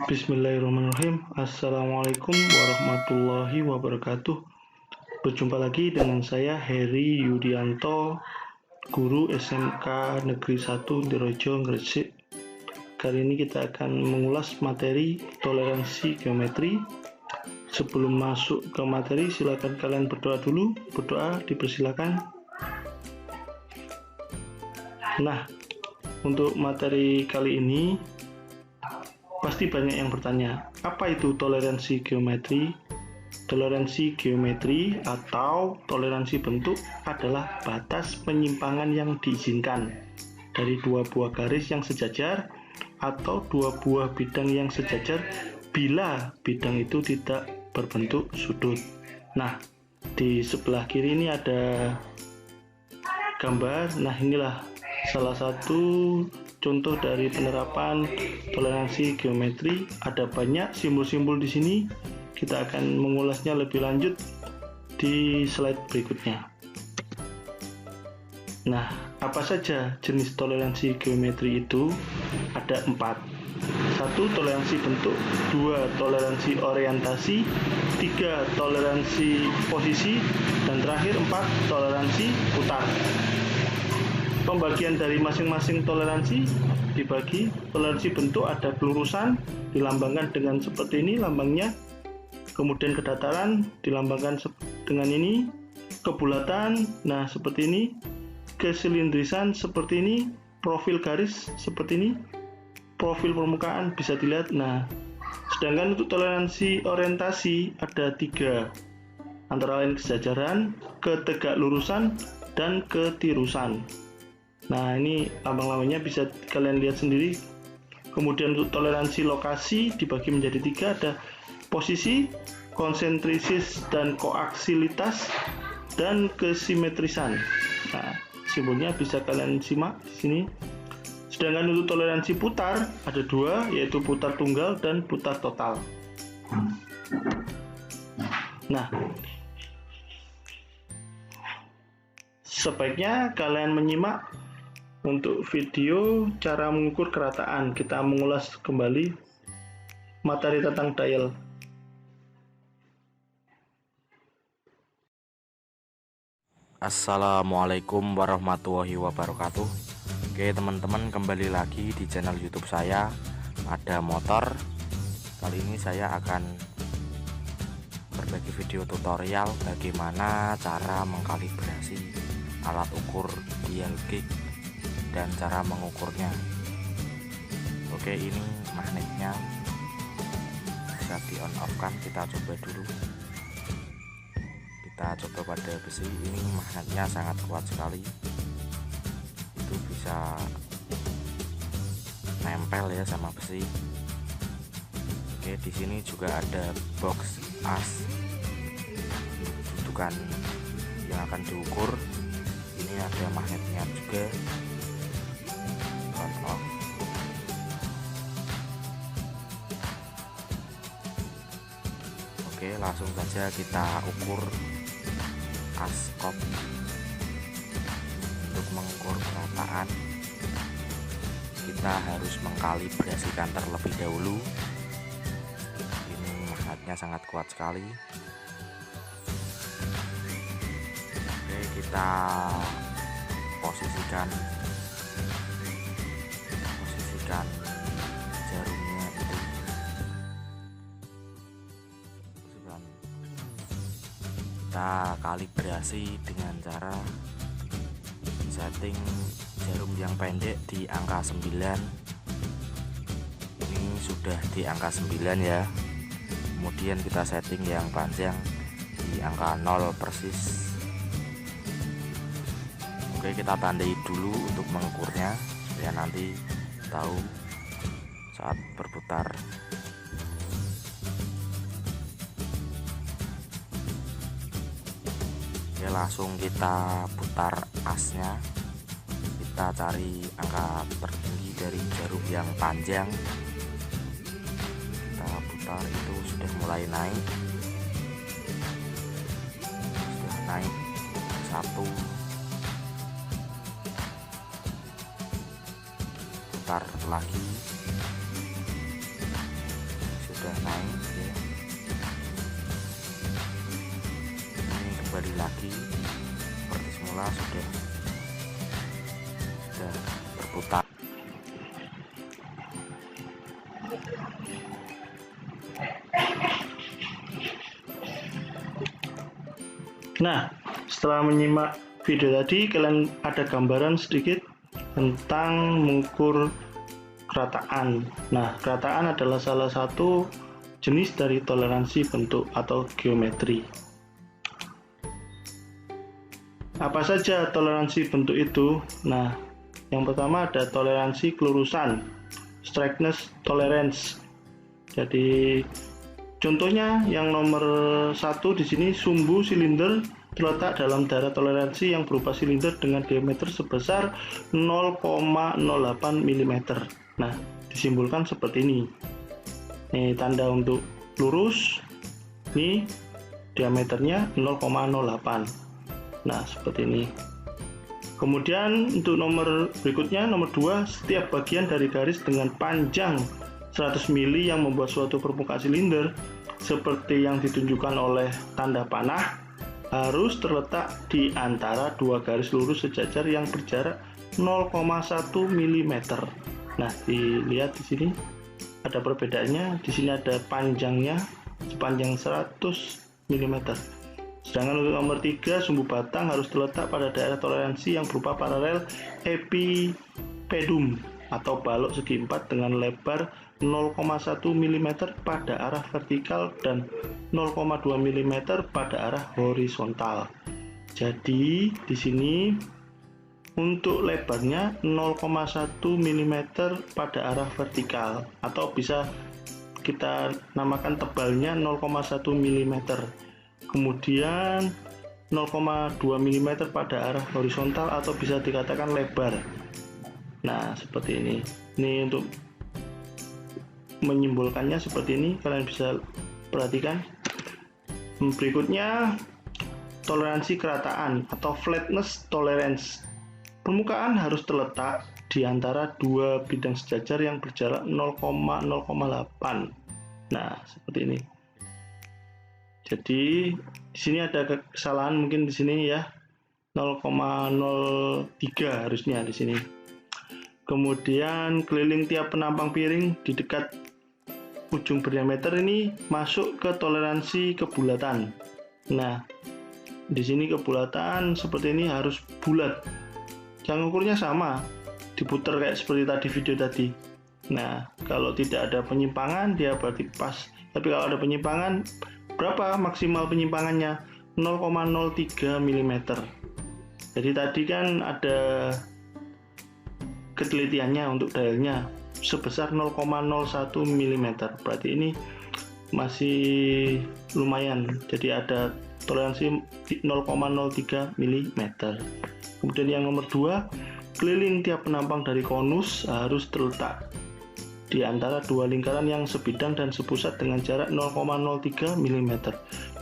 Bismillahirrahmanirrahim. Assalamualaikum warahmatullahi wabarakatuh. Berjumpa lagi dengan saya Heri Yudianto, guru SMK Negeri 1 Dirojo, Gresik. Kali ini kita akan mengulas materi toleransi geometri. Sebelum masuk ke materi, silakan kalian berdoa dulu. Berdoa dipersilakan. Nah, untuk materi kali ini pasti banyak yang bertanya, apa itu toleransi geometri? Toleransi geometri atau toleransi bentuk adalah batas penyimpangan yang diizinkan dari dua buah garis yang sejajar atau dua buah bidang yang sejajar bila bidang itu tidak berbentuk sudut. Nah, di sebelah kiri ini ada gambar. Nah, inilah salah satu contoh dari penerapan toleransi geometri. Ada banyak simbol-simbol di sini. Kita akan mengulasnya lebih lanjut di slide berikutnya. Nah, apa saja jenis toleransi geometri itu? Ada 4. 1. Toleransi bentuk. 2. Toleransi orientasi. 3. Toleransi posisi. Dan terakhir 4. Toleransi putar. Pembagian dari masing-masing toleransi dibagi. Toleransi bentuk ada kelurusan, dilambangkan dengan seperti ini lambangnya. Kemudian kedataran dilambangkan dengan ini. Kebulatan, nah seperti ini. Kesilindrisan seperti ini. Profil garis seperti ini. Profil permukaan bisa dilihat. Nah, sedangkan untuk toleransi orientasi ada 3, antara lain kesejajaran, ketegak lurusan, dan ketirusan. Nah, ini lambang-lambangnya bisa kalian lihat sendiri. Kemudian untuk toleransi lokasi dibagi menjadi 3, ada posisi, konsentrisis dan koaksilitas, dan kesimetrisan. Nah, simbolnya bisa kalian simak di sini. Sedangkan untuk toleransi putar ada 2, yaitu putar tunggal dan putar total. Nah, sebaiknya kalian menyimak untuk video cara mengukur kerataan. Kita mengulas kembali materi tentang dial. Assalamualaikum warahmatullahi wabarakatuh. Oke teman-teman, kembali lagi di channel YouTube saya Ada Motor. Kali ini saya akan berbagi video tutorial bagaimana cara mengkalibrasi alat ukur dial gig dan cara mengukurnya. Oke, ini magnetnya bisa di on off kan, kita coba dulu. Kita coba pada besi. Ini magnetnya sangat kuat sekali, itu bisa nempel ya sama besi. Oke, di sini juga ada box as dudukan yang akan diukur. Ini ada magnetnya juga. On off. Oke, langsung saja kita ukur as kop. Untuk mengukur kerataan kita harus mengkalibrasikan terlebih dahulu. Ini magnetnya sangat kuat sekali. Oke, kita posisikan jarumnya itu. Kita kalibrasi dengan cara setting jarum yang pendek di angka 9. Ini sudah di angka 9 ya. Kemudian kita setting yang panjang di angka 0 persis. Oke, kita tandai dulu untuk mengukurnya supaya nanti tahu saat berputar. Oke, langsung kita putar asnya. Kita cari angka tertinggi dari jarum yang panjang. Kita putar, itu sudah mulai naik. Sudah naik 1. Putar lagi. lagi seperti semula, sudah berputar. Nah, setelah menyimak video tadi, kalian ada gambaran sedikit tentang mengukur kerataan. Nah, kerataan adalah salah satu jenis dari toleransi bentuk atau geometri. Apa saja toleransi bentuk itu? Nah, yang pertama ada toleransi kelurusan, strictness tolerance. Jadi contohnya yang nomor 1 di sini, sumbu silinder terletak dalam daerah toleransi yang berupa silinder dengan diameter sebesar 0,08 mm. Nah, disimbolkan seperti ini. Ini tanda untuk lurus. Ini diameternya 0,08. Nah, seperti ini. Kemudian untuk nomor berikutnya, nomor 2, setiap bagian dari garis dengan panjang 100 mili yang membuat suatu permukaan silinder seperti yang ditunjukkan oleh tanda panah harus terletak di antara dua garis lurus sejajar yang berjarak 0,1 mm. Nah, dilihat di sini ada perbedaannya. Di sini ada panjangnya sepanjang 100 mm. Sedangkan untuk nomor 3, sumbu batang harus terletak pada daerah toleransi yang berupa paralel epipedum atau balok segi 4 dengan lebar 0,1 mm pada arah vertikal dan 0,2 mm pada arah horizontal. Jadi di sini untuk lebarnya 0,1 mm pada arah vertikal, atau bisa kita namakan tebalnya 0,1 mm. Kemudian 0,2 mm pada arah horizontal, atau bisa dikatakan lebar. Nah, seperti ini. Ini untuk menyimbolkannya seperti ini, kalian bisa perhatikan. Berikutnya, toleransi kerataan atau flatness tolerance. Permukaan harus terletak di antara dua bidang sejajar yang berjarak 0,08. Nah, seperti ini. Jadi di sini ada kesalahan mungkin di sini ya, 0,03 harusnya di sini. Kemudian keliling tiap penampang piring di dekat ujung berdiameter ini masuk ke toleransi kebulatan. Nah, di sini kebulatan seperti ini harus bulat. Yang ukurnya sama, diputar kayak seperti tadi video tadi. Nah, kalau tidak ada penyimpangan dia berarti pas. Tapi kalau ada penyimpangan, berapa maksimal penyimpangannya? 0,03 mm. Jadi tadi kan ada ketelitiannya untuk dialnya sebesar 0,01 mm. Berarti ini masih lumayan. Jadi ada toleransi 0,03 mm. Kemudian yang nomor 2, keliling tiap penampang dari konus harus terletak di antara dua lingkaran yang sebidang dan sepusat dengan jarak 0,03 mm.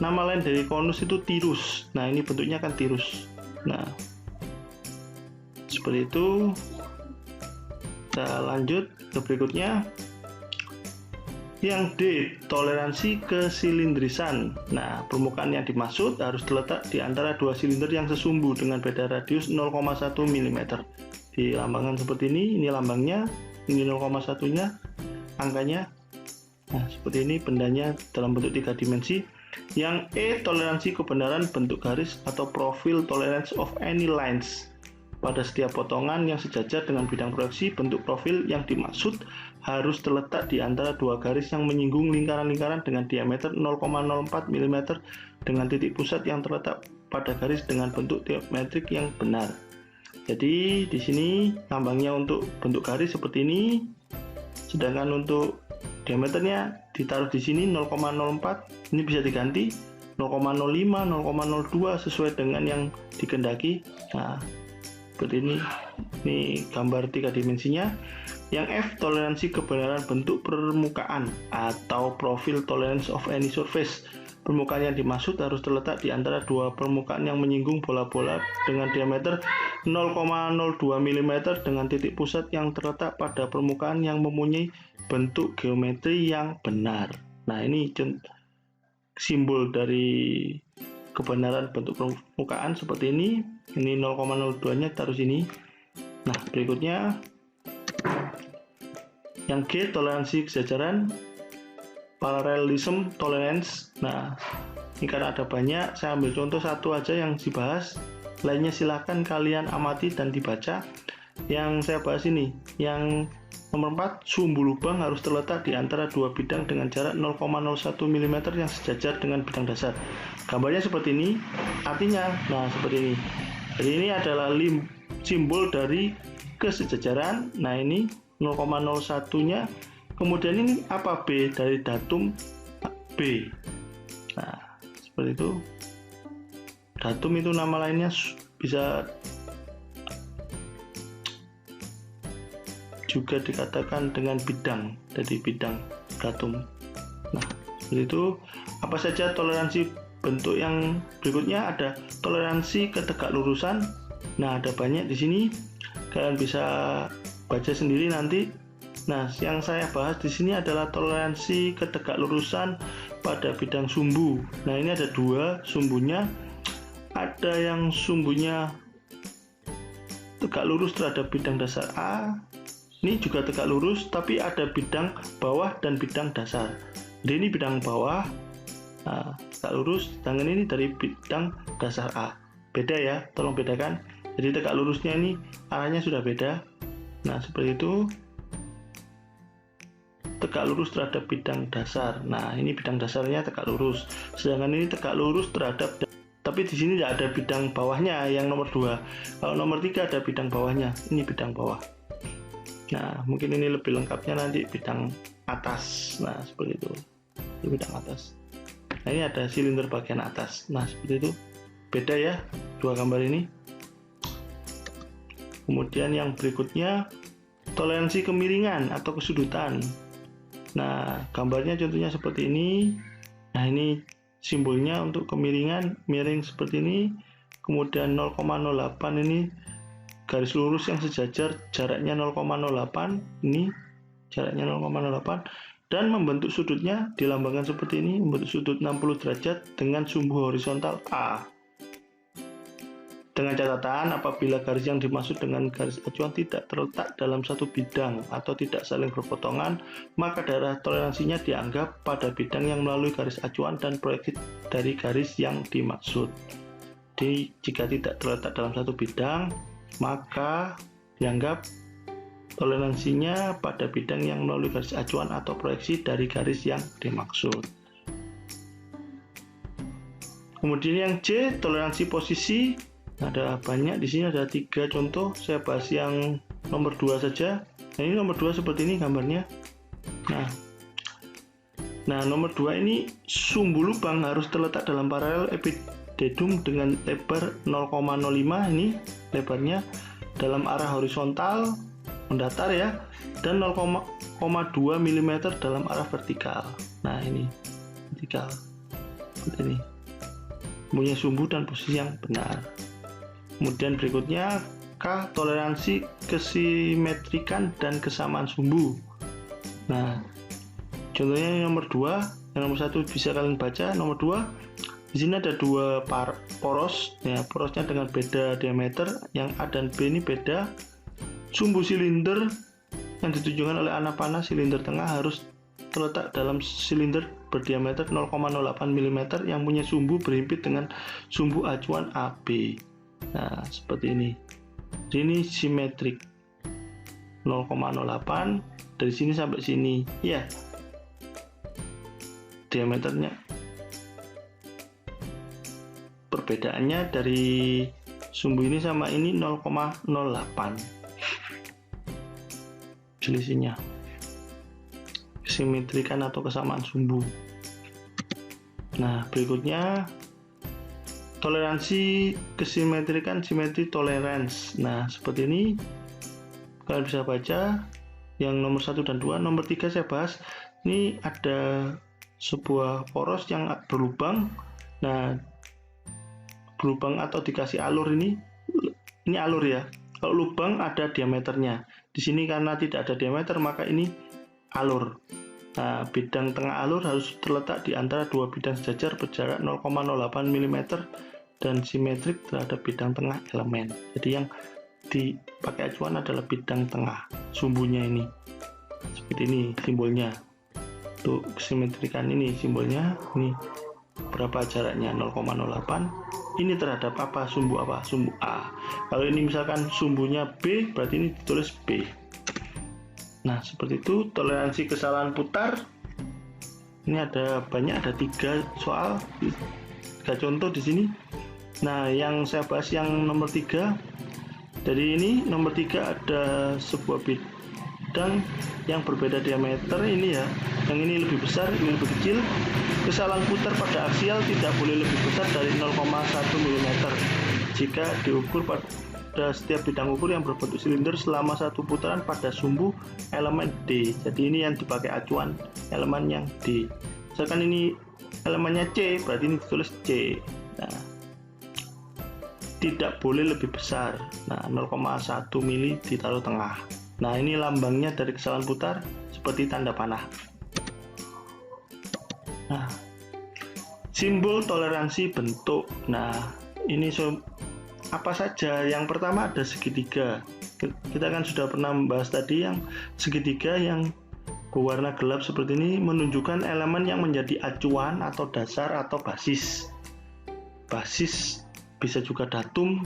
Nama lain dari konus itu tirus. Nah, ini bentuknya kan tirus. Nah, seperti itu. Kita lanjut ke berikutnya. Yang D, toleransi kesilindrisan. Nah, permukaan yang dimaksud harus terletak di antara dua silinder yang sesumbu dengan beda radius 0,1 mm. Dilambangkan seperti ini lambangnya, ini 0,1-nya, angkanya. Nah, seperti ini bendanya dalam bentuk 3 dimensi. Yang E, toleransi kebenaran bentuk garis atau profil tolerance of any lines. Pada setiap potongan yang sejajar dengan bidang proyeksi, bentuk profil yang dimaksud harus terletak di antara dua garis yang menyinggung lingkaran-lingkaran dengan diameter 0,04 mm dengan titik pusat yang terletak pada garis dengan bentuk geometrik yang benar. Jadi di sini lambangnya untuk bentuk garis seperti ini, sedangkan untuk diameternya ditaruh di sini 0,04. Ini bisa diganti 0,05, 0,02 sesuai dengan yang dikehendaki. Nah, seperti ini gambar 3 dimensinya. Yang F, toleransi kebenaran bentuk permukaan atau profil tolerance of any surface. Permukaan yang dimaksud harus terletak di antara dua permukaan yang menyinggung bola-bola dengan diameter 0,02 mm dengan titik pusat yang terletak pada permukaan yang mempunyai bentuk geometri yang benar. Nah, ini simbol dari kebenaran bentuk permukaan seperti ini 0,02 nya taruh sini. Nah, berikutnya yang G, toleransi kesejajaran, parallelism tolerance. Nah, ini karena ada banyak, saya ambil contoh satu aja yang dibahas, lainnya silahkan kalian amati dan dibaca. Yang saya bahas ini, yang nomor 4, sumbu lubang harus terletak di antara dua bidang dengan jarak 0,01 mm yang sejajar dengan bidang dasar. Gambarnya seperti ini, artinya, nah seperti ini. Jadi ini adalah simbol dari kesejajaran. Nah ini 0,01-nya. Kemudian ini apa? B, dari datum B. Nah seperti itu. Datum itu nama lainnya bisa juga dikatakan dengan bidang, jadi bidang datum. Nah, seperti itu. Apa saja toleransi bentuk yang berikutnya? Ada toleransi ketegaklurusan. Nah, ada banyak di sini. Kalian bisa baca sendiri nanti. Nah, yang saya bahas di sini adalah toleransi ketegaklurusan pada bidang sumbu. Nah, ini ada dua sumbunya. Ada yang sumbunya tegak lurus terhadap bidang dasar A. Ini juga tegak lurus, tapi ada bidang bawah dan bidang dasar. Jadi ini bidang bawah, nah, tegak lurus, sedangkan ini dari bidang dasar A. Beda ya, tolong bedakan. Jadi tegak lurusnya ini arahnya sudah beda. Nah, seperti itu. Tegak lurus terhadap bidang dasar. Nah, ini bidang dasarnya tegak lurus. Sedangkan ini tegak lurus terhadap, tapi di sini tidak ada bidang bawahnya yang nomor 2. Kalau nomor 3 ada bidang bawahnya. Ini bidang bawah. Nah, mungkin ini lebih lengkapnya nanti bidang atas. Nah, seperti itu. Ini bidang atas. Nah, ini ada silinder bagian atas. Nah, seperti itu. Beda ya, dua gambar ini. Kemudian yang berikutnya, toleransi kemiringan atau kesudutan. Nah, gambarnya contohnya seperti ini. Nah, ini simbolnya untuk kemiringan, miring seperti ini. Kemudian 0,08 ini garis lurus yang sejajar, jaraknya 0,08, ini jaraknya 0,08, dan membentuk sudutnya dilambangkan seperti ini, membentuk sudut 60 derajat dengan sumbu horizontal A. Dengan catatan, apabila garis yang dimaksud dengan garis acuan tidak terletak dalam satu bidang atau tidak saling berpotongan, maka daerah toleransinya dianggap pada bidang yang melalui garis acuan dan proyeksi dari garis yang dimaksud. Jadi, jika tidak terletak dalam satu bidang, maka dianggap toleransinya pada bidang yang melalui garis acuan atau proyeksi dari garis yang dimaksud. Kemudian yang C, toleransi posisi. Ada banyak di sini, ada 3 contoh. Saya bahas yang nomor 2 saja. Nah, ini nomor 2 seperti ini gambarnya. Nah, nomor 2 ini sumbu lubang harus terletak dalam paralel epidedum dengan lebar 0,05 ini lebarnya dalam arah horizontal mendatar ya, dan 0,2 mm dalam arah vertikal. Nah, ini vertikal seperti ini, punya sumbu dan posisi yang benar. Kemudian berikutnya K, toleransi kesimetrikan dan kesamaan sumbu. Nah, contohnya yang nomor 2, yang nomor 1 bisa kalian baca. Nomor 2, di sini ada 2 poros, ya, porosnya dengan beda diameter. Yang A dan B ini beda. Sumbu silinder yang ditunjukkan oleh anak panah silinder tengah harus terletak dalam silinder berdiameter 0,08 mm yang punya sumbu berhimpit dengan sumbu acuan AB. Nah, seperti ini. Ini simetrik 0,08 dari sini sampai sini. Ya, diameternya. Perbedaannya dari sumbu ini sama ini 0,08. Selisihnya. Simetrikan atau kesamaan sumbu. Nah, berikutnya toleransi kesimetrikan, simetri tolerance. Nah, seperti ini kalian bisa baca yang nomor 1 dan 2. Nomor 3 saya bahas, ini ada sebuah poros yang berlubang. Nah, berlubang atau dikasih alur ini alur ya. Kalau lubang ada diameternya. Di sini karena tidak ada diameter, maka ini alur. Nah, bidang tengah alur harus terletak di antara dua bidang sejajar berjarak 0,08 mm dan simetrik terhadap bidang tengah elemen. Jadi yang dipakai acuan adalah bidang tengah sumbunya ini. Seperti ini simbolnya. Untuk simetrikan ini simbolnya, ini berapa jaraknya 0,08. Ini terhadap apa? Sumbu apa? Sumbu A. Kalau ini misalkan sumbunya B, berarti ini ditulis B. Nah, seperti itu. Toleransi kesalahan putar. Ini ada banyak, ada 3 soal, 3 contoh di sini. Nah, yang saya bahas yang nomor 3. Dari ini nomor 3 ada sebuah bidang yang berbeda diameter ini ya. Yang ini lebih besar, ini lebih kecil. Kesalahan putar pada aksial tidak boleh lebih besar dari 0,1 mm jika diukur pada setiap bidang ukur yang berbentuk silinder selama satu putaran pada sumbu elemen D. Jadi ini yang dipakai acuan, elemen yang D. Misalkan ini elemennya C, berarti ini ditulis C. Nah, tidak boleh lebih besar. Nah, 0,1 mili ditaruh tengah. Nah, ini lambangnya dari kesalahan putar seperti tanda panah. Nah, simbol toleransi bentuk. Nah, ini apa saja? Yang pertama ada segitiga. Kita kan sudah pernah membahas tadi yang segitiga yang berwarna gelap seperti ini menunjukkan elemen yang menjadi acuan atau dasar atau basis. Basis bisa juga datum,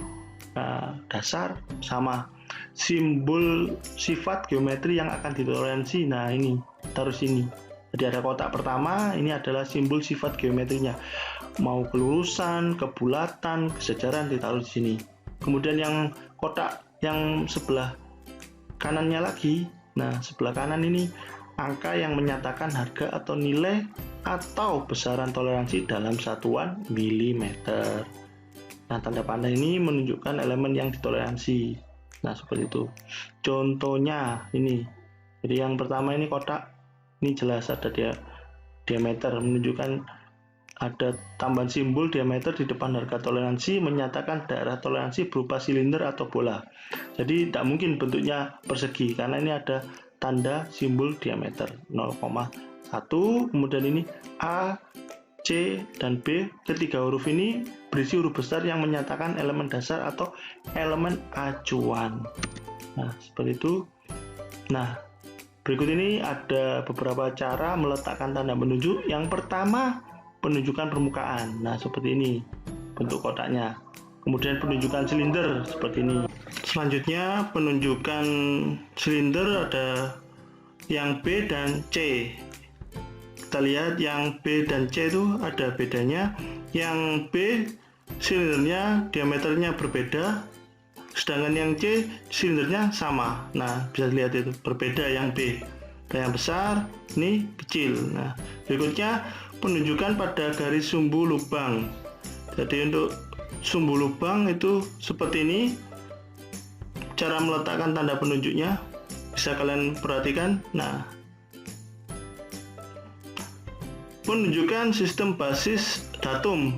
dasar, sama simbol sifat geometri yang akan ditoleransi. Nah, ini taruh sini. Jadi ada kotak pertama, ini adalah simbol sifat geometrinya. Mau kelurusan, kebulatan, kesejaran ditaruh di sini. Kemudian yang kotak yang sebelah kanannya lagi, nah sebelah kanan ini angka yang menyatakan harga atau nilai atau besaran toleransi dalam satuan milimeter. Nah, tanda panah ini menunjukkan elemen yang ditoleransi. Nah, seperti itu. Contohnya ini. Jadi yang pertama ini kotak, ini jelas ada diameter, menunjukkan ada tambahan simbol diameter di depan harga toleransi, menyatakan daerah toleransi berupa silinder atau bola. Jadi tidak mungkin bentuknya persegi, karena ini ada tanda simbol diameter 0,1. Kemudian ini A, C, dan B, ketiga huruf ini berisi huruf besar yang menyatakan elemen dasar atau elemen acuan. Nah, seperti itu. Nah, berikut ini ada beberapa cara meletakkan tanda penunjuk. Yang pertama, penunjukan permukaan. Nah, seperti ini bentuk kotaknya. Kemudian penunjukan silinder seperti ini. Selanjutnya, penunjukan silinder ada yang B dan C. Kita lihat yang B dan C itu ada bedanya. Yang B silindernya diameternya berbeda, sedangkan yang C silindernya sama. Nah, bisa lihat itu berbeda yang B. Dan yang besar ini kecil. Nah, berikutnya penunjukan pada garis sumbu lubang. Jadi untuk sumbu lubang itu seperti ini. Cara meletakkan tanda penunjuknya bisa kalian perhatikan. Nah, penunjukan sistem basis datum.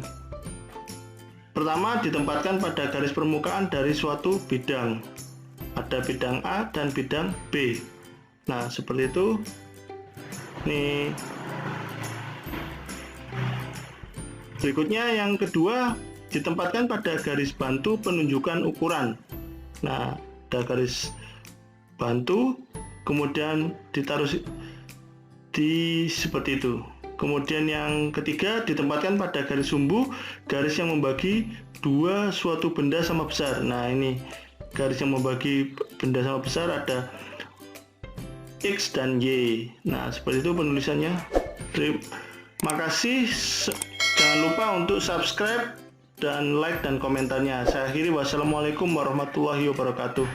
Pertama, ditempatkan pada garis permukaan dari suatu bidang. Ada bidang A dan bidang B. Nah, seperti itu. Nih. Berikutnya yang kedua, ditempatkan pada garis bantu penunjukan ukuran. Nah, ada garis bantu, kemudian ditaruh di seperti itu. Kemudian yang ketiga, ditempatkan pada garis sumbu, garis yang membagi dua suatu benda sama besar. Nah, ini garis yang membagi benda sama besar ada X dan Y. Nah, seperti itu penulisannya. Terima kasih. Jangan lupa untuk subscribe dan like dan komentarnya. Saya akhiri, wassalamualaikum warahmatullahi wabarakatuh.